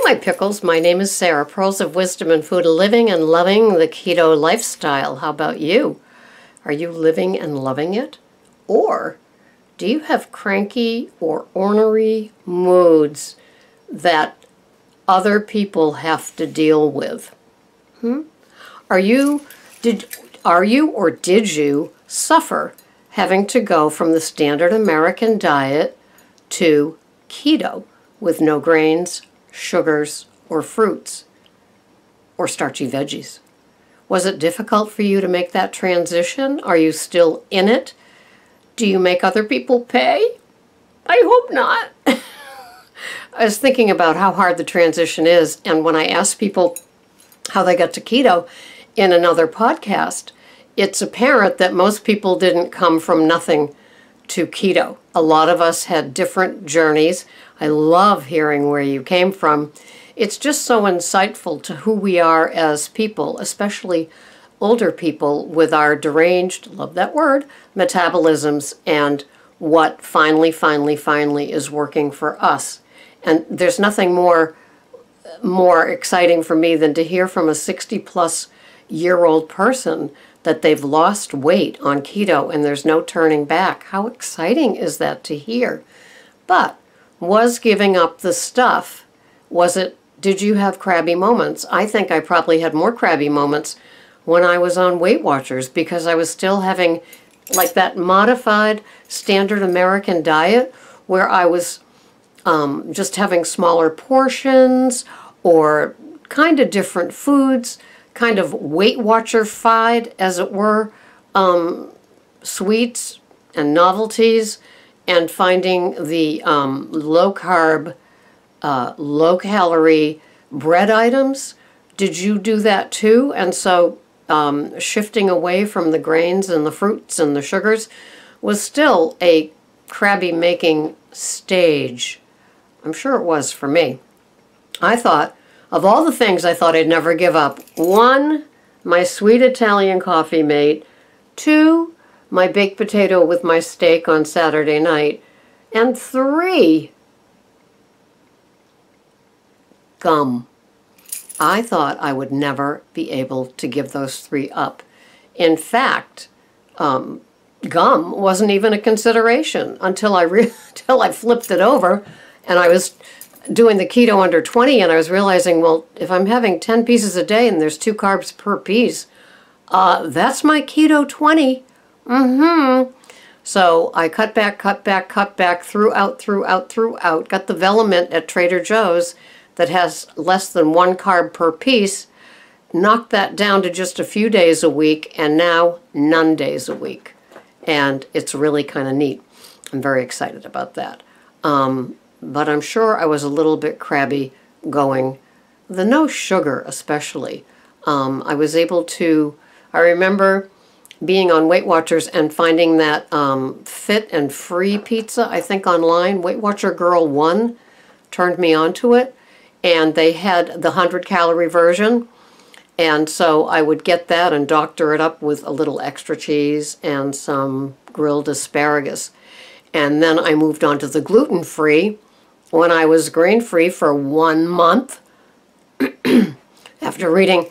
my pickles. My name is Sarah, Pearls of Wisdom and Food Living and Loving the Keto Lifestyle. How about you? Are you living and loving it? Or do you have cranky or ornery moods that other people have to deal with? Are you or did you suffer having to go from the standard American diet to keto with no grains, sugars, or fruits, or starchy veggies? Was it difficult for you to make that transition? Are you still in it? Do you make other people pay? I hope not. I was thinking about how hard the transition is, and when I asked people how they got to keto in another podcast, it's apparent that most people didn't come from nothing to keto. A lot of us had different journeys. I love hearing where you came from. It's just so insightful to who we are as people, especially older people with our deranged, love that word, metabolisms, and what finally is working for us. And there's nothing more exciting for me than to hear from a 60-plus-year-old person that they've lost weight on keto and there's no turning back. How exciting is that to hear? But was giving up the stuff, did you have crabby moments? I think I probably had more crabby moments when I was on Weight Watchers because I was still having like that modified standard American diet where I was just having smaller portions or kind of different foods, kind of Weight Watcher-fied, as it were, sweets and novelties, and finding the low-carb, low-calorie bread items. Did you do that too? And so shifting away from the grains and the fruits and the sugars was still a crabby-making stage. I'm sure it was for me. I thought, of all the things I thought I'd never give up, 1, my sweet Italian coffee mate, 2, my baked potato with my steak on Saturday night, and 3, gum. I thought I would never be able to give those 3 up. In fact, gum wasn't even a consideration until I flipped it over and I was doing the keto under 20 and I was realizing, well, if I'm having 10 pieces a day and there's 2 carbs per piece, that's my keto 20. So I cut back throughout, got the Velament at Trader Joe's that has less than 1 carb per piece, knocked that down to just a few days a week, and now none days a week. And it's really kind of neat. I'm very excited about that. But I'm sure I was a little bit crabby going. The no sugar especially. I was able to, I remember being on Weight Watchers and finding that Fit and Free pizza, I think online, Weight Watcher Girl 1 turned me onto it. And they had the 100-calorie version. And so I would get that and doctor it up with a little extra cheese and some grilled asparagus. And then I moved on to the gluten-free when I was grain-free for 1 month. After reading,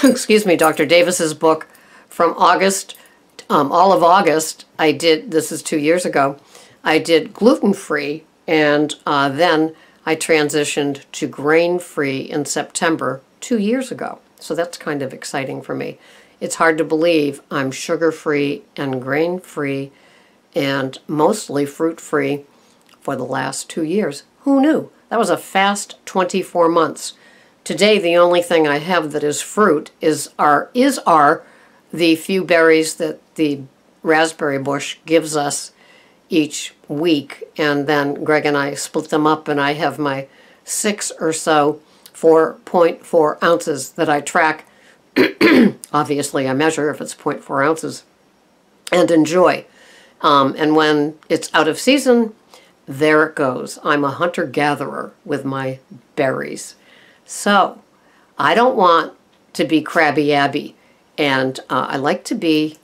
excuse me, Dr. Davis's book from August, all of August, this is 2 years ago, I did gluten-free, and then I transitioned to grain-free in September 2 years ago. So that's kind of exciting for me. It's hard to believe I'm sugar-free and grain-free and mostly fruit-free for the last 2 years. Who knew? That was a fast 24 months. Today, the only thing I have that is fruit are the few berries that the raspberry bush gives us each week. And then Greg and I split them up, and I have my 6 or so 4.4 ounces that I track. Obviously, I measure if it's 0.4 ounces and enjoy. And when it's out of season, there it goes. I'm a hunter-gatherer with my berries. So I don't want to be crabby-abby, and I like to be,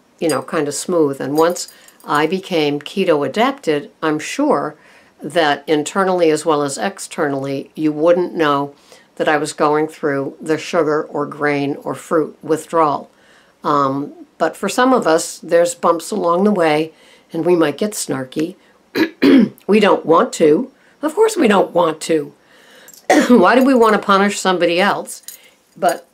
kind of smooth. And once I became keto adapted, I'm sure that internally as well as externally, you wouldn't know that I was going through the sugar or grain or fruit withdrawal. But for some of us, there's bumps along the way, and we might get snarky. We don't want to. Of course we don't want to. Why do we want to punish somebody else? But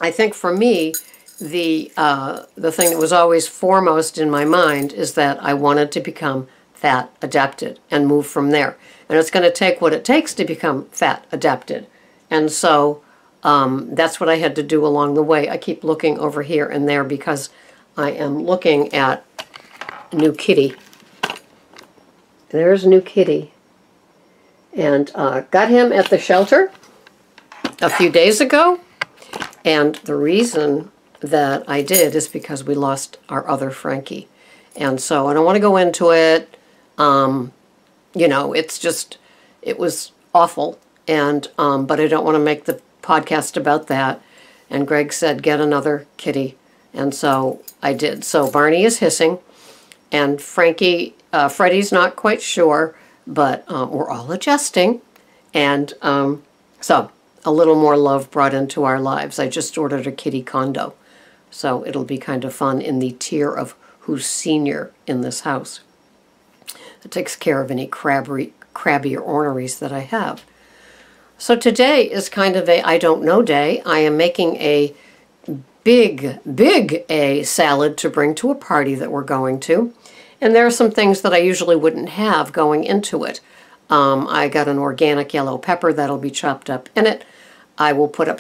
I think for me, the thing that was always foremost in my mind is that I wanted to become fat adapted and move from there. And it's going to take what it takes to become fat adapted. And so that's what I had to do along the way. I keep looking over here and there because I am looking at new kitty. There's new kitty. And got him at the shelter a few days ago. And the reason that I did is because we lost our other Frankie. And so I don't want to go into it. You know, it's just, it was awful. And but I don't want to make the podcast about that. And Greg said, get another kitty. And so I did. So Barney is hissing. And Frankie, Freddie's not quite sure. But we're all adjusting. And so a little more love brought into our lives. I just ordered a kitty condo. So it'll be kind of fun in the tier of who's senior in this house. It takes care of any crabby or orneries that I have. So today is kind of a I don't know day. I am making a big A salad to bring to a party that we're going to. And there are some things that I usually wouldn't have going into it. I got an organic yellow pepper that'll be chopped up in it. I will put in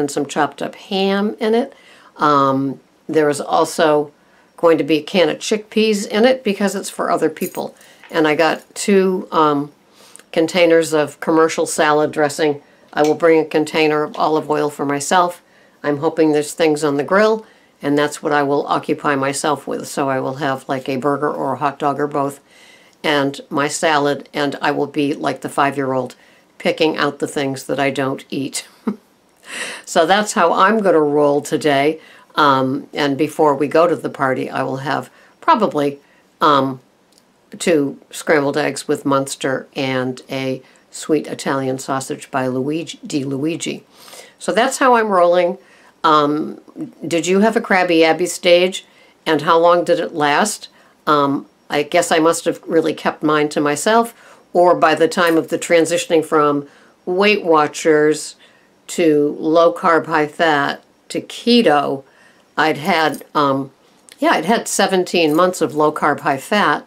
some chopped up ham in it. There is also going to be a can of chickpeas in it because it's for other people. And I got 2 containers of commercial salad dressing. I will bring a container of olive oil for myself. I'm hoping there's things on the grill, and that's what I will occupy myself with. So I will have like a burger or a hot dog or both, and my salad, and I will be like the 5-year-old picking out the things that I don't eat. So that's how I'm going to roll today. And before we go to the party, I will have probably 2 scrambled eggs with Munster and a sweet Italian sausage by Luigi. So that's how I'm rolling. Did you have a Crabby Abby stage? And how long did it last? I guess I must have really kept mine to myself, or by the time of the transitioning from Weight Watchers to low carb, high fat to keto, I'd had 17 months of low carb, high fat,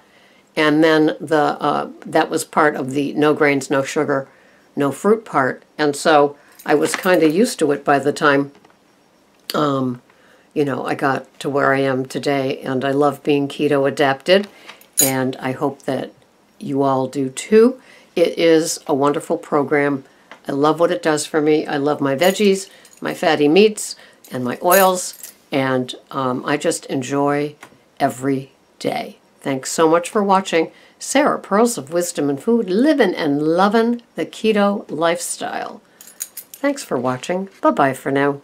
and then that was part of the no grains, no sugar, no fruit part, and so I was kind of used to it by the time you know, I got to where I am today, and I love being keto adapted, and I hope that you all do too. It is a wonderful program. I love what it does for me. I love my veggies, my fatty meats, and my oils, and I just enjoy every day. Thanks so much for watching. Sarah, Pearls of Wisdom and Food, living and loving the keto lifestyle. Thanks for watching. Bye-bye for now.